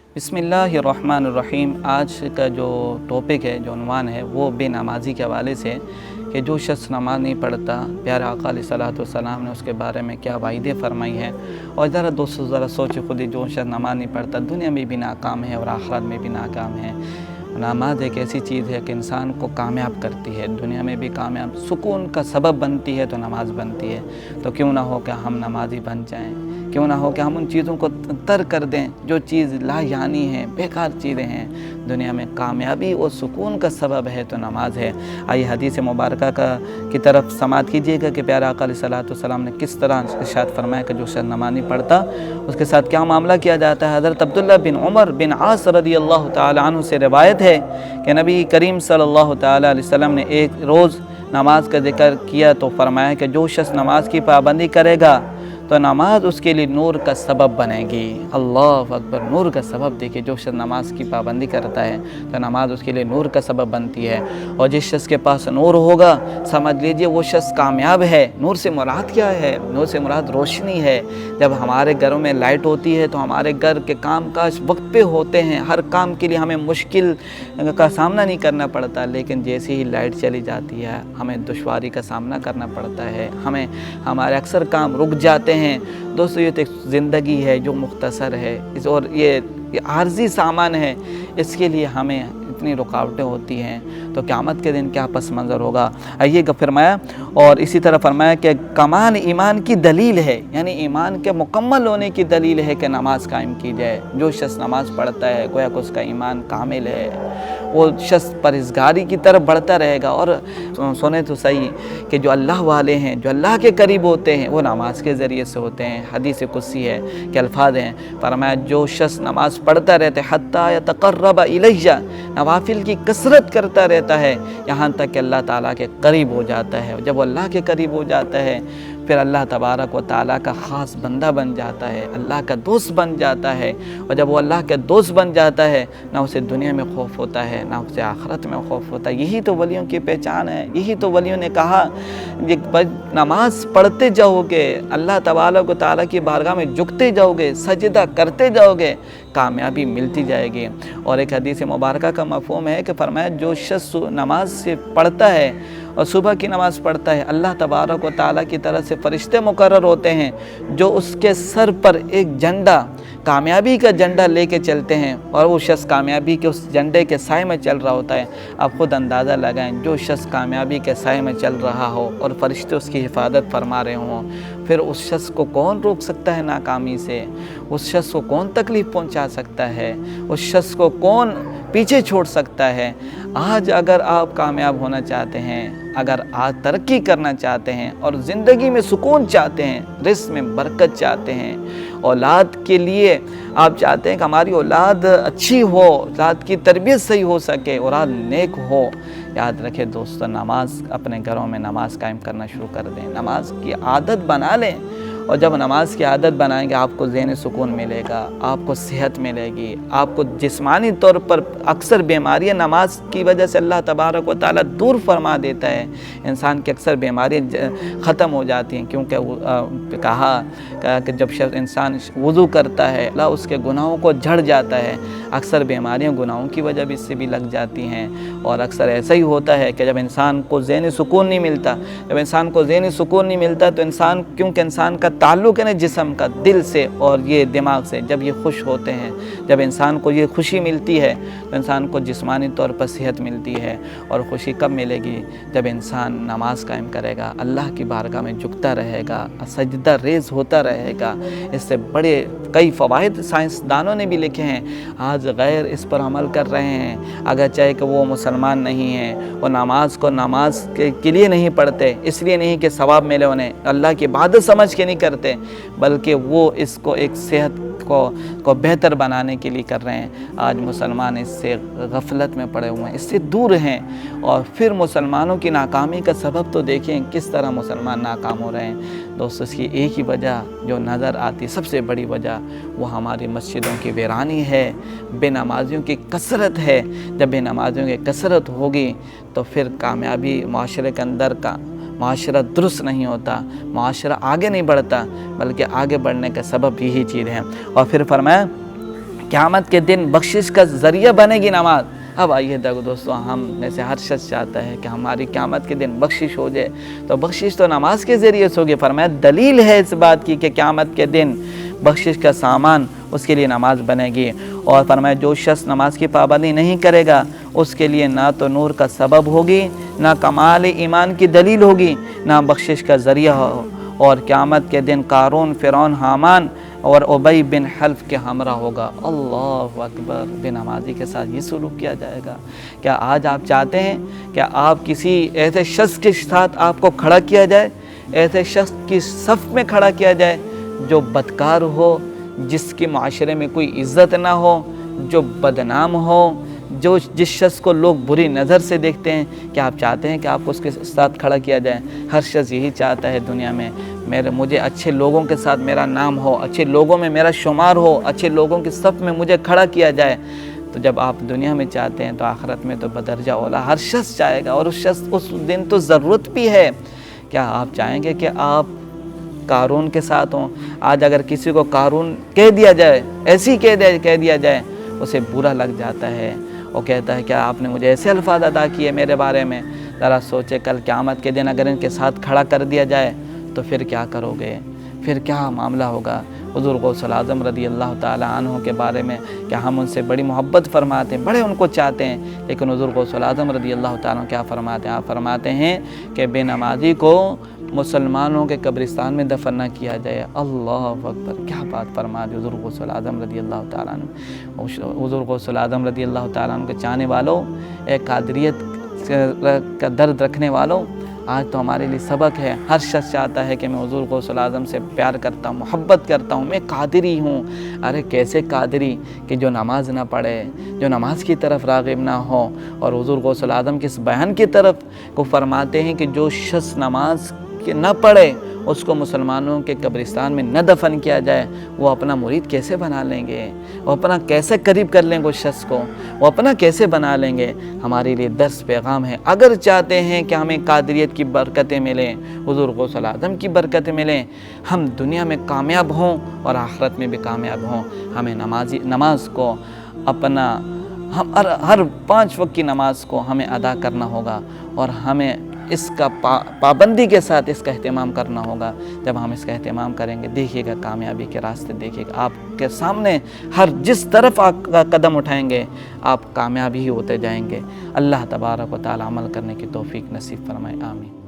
बिस्मिल्लाहिर्रहमानिर्रहीम। आज का जो टॉपिक है, जो उन्वान है, वो बे नमाजी के हवाले से कि जो शख्स नमाज नहीं पढ़ता, प्यारे आका अलैहिस्सलातु वस्सलाम ने उसके बारे में क्या वाइदे फरमाई हैं। और ज़रा दोस्तों ज़रा सोचो खुद ही, जो शख्स नमाज नहीं पढ़ता दुनिया में भी नाकाम है और आखिरत में भी नाकाम है। नमाज एक ऐसी चीज़ है कि इंसान को कामयाब करती है, दुनिया में भी कामयाब, सुकून का सबब बनती है तो नमाज बनती है। तो क्यों ना हो कि हम नमाजी बन जाएं, क्यों ना हो कि हम उन चीज़ों को तर्क कर दें जो चीज़ लायानी है, बेकार चीज़ें हैं। दुनिया में कामयाबी और सुकून का सबब है तो नमाज है। आइए हदीस मुबारक की तरफ समाअत कीजिएगा कि प्यारे आका अलैहिस्सलातु वस्सलाम ने किस तरह इरशाद फरमाया कि जो शख्स नमाज नहीं पढ़ता उसके साथ क्या मामला किया जाता है। हज़रत अब्दुल्लाह बिन उमर बिन आस रज़ियल्लाहु ताला अन्हु से रिवायत है कि नबी करीम सल्लल्लाहु ताला अलैहि वसल्लम ने एक रोज़ नमाज का जिक्र किया तो फरमाया कि जो शख्स नमाज की पाबंदी करेगा तो नमाज उसके लिए नूर का सबब बनेगी। अल्लाह अकबर, नूर का सबब। देखिए, जो शख्स नमाज की पाबंदी करता है तो नमाज उसके लिए नूर का सबब बनती है। और जिस शख्स के पास नूर होगा, समझ लीजिए वो शख्स कामयाब है। नूर से मुराद क्या है? नूर से मुराद रोशनी है। जब हमारे घरों में लाइट होती है तो हमारे घर के काम काज वक्त पे होते हैं, हर काम के लिए हमें मुश्किल का सामना नहीं करना पड़ता। लेकिन जैसे ही लाइट चली जाती है हमें दुश्वारी का सामना करना पड़ता है, हमारे अक्सर काम रुक जाते हैं। दोस्तों, ये तो एक ज़िंदगी है जो मुख्तसर है, और ये आर्जी सामान है, इसके लिए हमें इतनी रुकावटें होती हैं। तो क़यामत के दिन क्या पस मंज़र होगा। आइए फरमाया, और इसी तरह फरमाया कि कमाल ईमान की दलील है, यानी ईमान के मुकम्मल होने की दलील है कि नमाज कायम की जाए। जो शख्स नमाज पढ़ता है गोया कि उसका ईमान कामिल है, वो शख्स परहेज़गारी की तरफ बढ़ता रहेगा। और सुने तो सही कि जो अल्लाह वाले हैं, जो अल्लाह के करीब होते हैं, वो नमाज के ज़रिए से होते हैं। हदीस कुदसी है कि अल्फाज हैं, फरमाया जो शख्स नमाज पढ़ता रहता है हत्ता यतक़र्रब इलैया, नवाफिल की कसरत करता रहता है यहाँ तक कि अल्लाह ताला के करीब हो जाता है। जब वो अल्लाह के करीब हो जाता है फिर अल्लाह तबारक व ताला का ख़ास बंदा बन जाता है, अल्लाह का दोस्त बन जाता है। और जब वो अल्लाह का दोस्त बन जाता है, ना उसे दुनिया में खौफ होता है ना उसे आखिरत में खौफ होता है। यही तो वलियों की पहचान है। यही तो वलियों ने कहा नमाज पढ़ते जाओगे, अल्लाह तबारक व ताला की बारगाह में झुकते जाओगे, सजदा करते जाओगे, कामयाबी मिलती जाएगी। और एक हदीस मुबारक का मफ़हूम है कि फरमाया जो शख्स नमाज से पढ़ता है और सुबह की नमाज पढ़ता है, अल्लाह तबारक व ताला की तरफ से फरिश्ते मुकर्रर होते हैं जो उसके सर पर एक झंडा, कामयाबी का झंडा लेके चलते हैं, और वो शख्स कामयाबी के उस झंडे के साए में चल रहा होता है। आप खुद अंदाज़ा लगाएं, जो शख्स कामयाबी के साए में चल रहा हो और फरिश्ते उसकी हिफाजत फरमा रहे हों, फिर उस शख्स को कौन रोक सकता है नाकामी से? उस शख्स को कौन तकलीफ़ पहुंचा सकता है? उस शख्स को कौन पीछे छोड़ सकता है? आज अगर आप कामयाब होना चाहते हैं, अगर आज तरक्की करना चाहते हैं और ज़िंदगी में सुकून चाहते हैं, रिज़्क़ में बरकत चाहते हैं, औलाद के लिए आप चाहते हैं कि हमारी औलाद अच्छी हो, औलाद की तरबियत सही हो सके, औलाद नेक हो, याद रखें दोस्तों, नमाज अपने घरों में नमाज कायम करना शुरू कर दें, नमाज की आदत बना लें। और जब नमाज की आदत बनाएंगे आपको ज़हनी सुकून मिलेगा, आपको सेहत मिलेगी, आपको जिस्मानी तौर पर अक्सर बीमारियां नमाज की वजह से अल्लाह तबारक व ताला दूर फरमा देता है। इंसान की अक्सर बीमारियां ख़त्म हो जाती हैं, क्योंकि कहा कि जब इंसान वज़ू करता है अल्लाह उसके गुनाहों को झड़ जाता है। अक्सर बीमारियां गुनाहों की वजह भी इससे भी लग जाती हैं। और अक्सर ऐसा ही होता है कि जब इंसान को ज़हनी सुकून नहीं मिलता, तो इंसान, क्योंकि इंसान का ताल्लुक़ है ना जिस्म का, दिल से और ये दिमाग से, जब ये खुश होते हैं, जब इंसान को ये खुशी मिलती है तो इंसान को जिस्मानी तौर पर सेहत मिलती है। और खुशी कब मिलेगी? जब इंसान नमाज कायम करेगा, अल्लाह की बारगाह में झुकता रहेगा, सजदा रेज़ होता रहेगा। इससे बड़े कई फ़वाइद साइंसदानों ने भी लिखे हैं। आज गैर इस पर अमल कर रहे हैं, अगर चाहे कि वो मुसलमान नहीं हैं, वो नमाज को नमाज के लिए नहीं पढ़ते, इसलिए नहीं कि सवाब मिले उन्हें, अल्लाह की इबादत समझ के नहीं करते, बल्कि वो इसको एक सेहत को बेहतर बनाने के लिए कर रहे हैं। आज मुसलमान इससे गफलत में पड़े हुए हैं, इससे दूर हैं। और फिर मुसलमानों की नाकामी का सबब तो देखें किस तरह मुसलमान नाकाम हो रहे हैं। दोस्तों, इसकी एक ही वजह जो नज़र आती है, सबसे बड़ी वजह, वो हमारी मस्जिदों की वीरानी है, बेनमाजियों की कसरत है। जब बेनमाजियों की कसरत होगी तो फिर कामयाबी माशरे के अंदर का माशरा दुरुस्त नहीं होता, माशरा आगे नहीं बढ़ता, बल्कि आगे बढ़ने का सबब यही चीज़ है। और फिर फरमाया क़यामत के दिन बख्शिश का ज़रिया बनेगी नमाज। अब आइए दोस्तों, हम में से हर शख्स चाहता है कि हमारी क़यामत के दिन बख्शिश हो जाए, तो बख्शिश तो नमाज के ज़रिए से होगी। फरमाया दलील है इस बात की कि क़यामत के दिन बख्शिश का सामान उसके लिए नमाज बनेगी। और फरमाया जो शख्स नमाज की पाबंदी नहीं करेगा उसके लिए ना तो नूर का सबब होगी, ना कमाल ईमान की दलील होगी, ना बख्शिश का ज़रिया हो। और क़यामत के दिन कारून, फ़िरौन, हामान और उबई बिन हल्फ के हमरा होगा। अल्लाह अकबर। बेनमाजी के साथ ये सलूक किया जाएगा। क्या आज आप चाहते हैं कि आप किसी ऐसे शख्स के साथ आपको खड़ा किया जाए, ऐसे शख्स की सफ़ में खड़ा किया जाए जो बदकार हो, जिसके माशरे में कोई इज़्ज़त ना हो, जो बदनाम हो, जो जिस शख्स को लोग बुरी नज़र से देखते हैं? क्या आप चाहते हैं कि आपको उसके साथ खड़ा किया जाए? हर शख्स यही चाहता है दुनिया में, मुझे अच्छे लोगों के साथ मेरा नाम हो, अच्छे लोगों में मेरा शुमार हो, अच्छे लोगों की सफ़ में मुझे खड़ा किया जाए। तो जब आप दुनिया में चाहते हैं तो आखिरत में तो बदरजा औला हर शख्स चाहेगा, और उस दिन तो ज़रूरत भी है। क्या आप चाहेंगे कि आप कारून के साथ हों? आज अगर किसी को कारून कह दिया जाए, ऐसी कह दिया जाए, उसे बुरा लग जाता है। वो कहता है क्या आपने मुझे ऐसे अल्फाज अदा किए मेरे बारे में? ज़रा सोचे, कल क़यामत के दिन अगर इनके साथ खड़ा कर दिया जाए तो फिर क्या करोगे? फिर क्या मामला होगा? हुज़ूर गौसुल आज़म रज़ी अल्लाह ताला अन्हु के बारे में क्या हम उनसे बड़ी मोहब्बत फरमाते हैं, बड़े उनको चाहते हैं, लेकिन हुज़ूर गौसुल आज़म रज़ी अल्लाह ताला क्या फरमाते हैं? आप फरमाते हैं कि बेनमाजी को मुसलमानों के कब्रिस्तान में दफन न किया जाए। अल्लाह अकबर। क्या बात फरमा दी हुज़ूर गौसुल आज़म रज़ी अल्लाह ताला अन्हु। हुज़ूर गौसुल आज़म रज़ी अल्लाह ताला अन्हु के चाहने वालों, एक कादरियत का दर्द रखने वालों, आज तो हमारे लिए सबक है। हर शख्स चाहता है कि मैं हुज़ूर गौसुल आज़म से प्यार करता हूँ, मोहब्बत करता हूँ, मैं कादरी हूँ। अरे कैसे कादरी कि जो नमाज ना पढ़े, जो नमाज की तरफ राग़िब ना हो। और हुज़ूर गौसुल आज़म के इस बयान की तरफ को फरमाते हैं कि जो शख्स नमाज के न पढ़े उसको मुसलमानों के कब्रिस्तान में न दफन किया जाए, वो अपना मुरीद कैसे बना लेंगे? वो अपना कैसे करीब कर लेंगे उस शख्स को? वो अपना कैसे बना लेंगे? हमारे लिए दर्स पैगाम है। अगर चाहते हैं कि हमें कादरियत की बरकतें मिलें, हुज़ूर गौसुल आज़म की बरकतें मिलें, हम दुनिया में कामयाब हों और आखिरत में भी कामयाब हों, हमें नमाज को अपना हर 5 वक्त की नमाज को हमें अदा करना होगा, और हमें इसका पाबंदी के साथ इसका एहतमाम करना होगा। जब हम इसका एहतमाम करेंगे, देखिएगा कामयाबी के रास्ते देखिएगा आपके सामने। हर जिस तरफ आप कदम उठाएंगे आप कामयाब ही होते जाएंगे। अल्लाह तबारक व तआला अमल करने की तौफीक नसीब फरमाए। आमीन।